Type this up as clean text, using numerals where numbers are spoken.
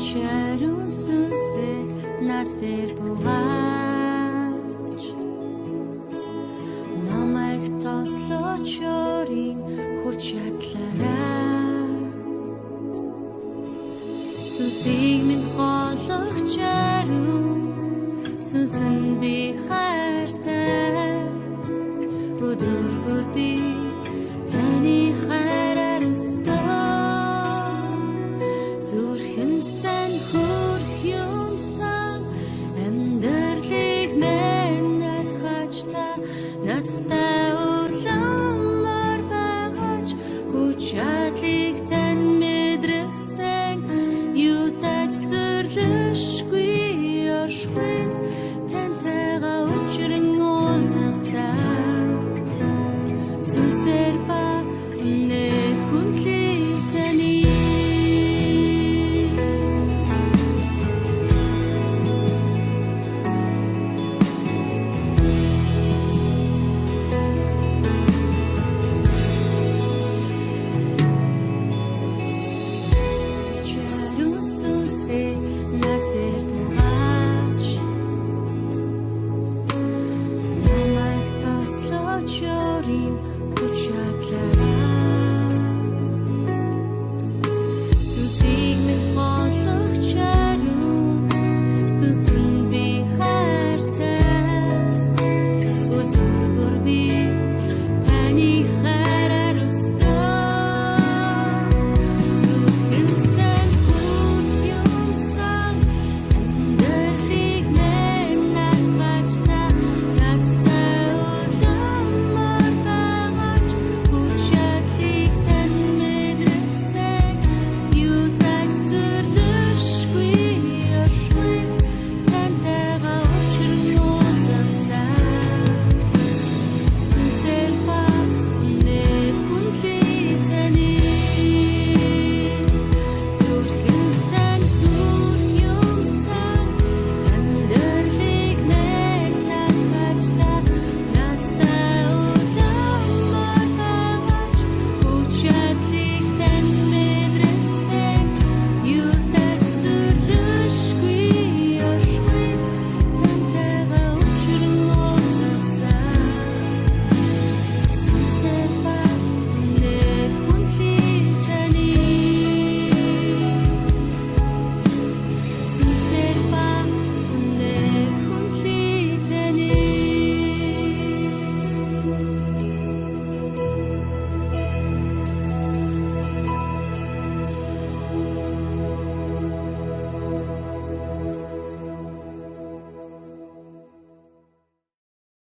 Чарун сүнсээр над дээр буугаач намайг тослооч өрийн хүч чадлаараа сүнсийг минь хоолох чарун сүнсэн би хайртай өдөр бүр би таны хайраар өстөө зүрхэнд тань хүрх юмсан амьдралыг минь надхач та надтай уламар байгаач хүч чадлыг тань мэдрэгсэн юутач зүрлэшгүй оршихуйд тантайгаа учран уулзсан сүнсээр ба нэр хүндлэх таны чарун сүнсээр над дээр буугаач намайг тослооч өрийн хүч чадлаараа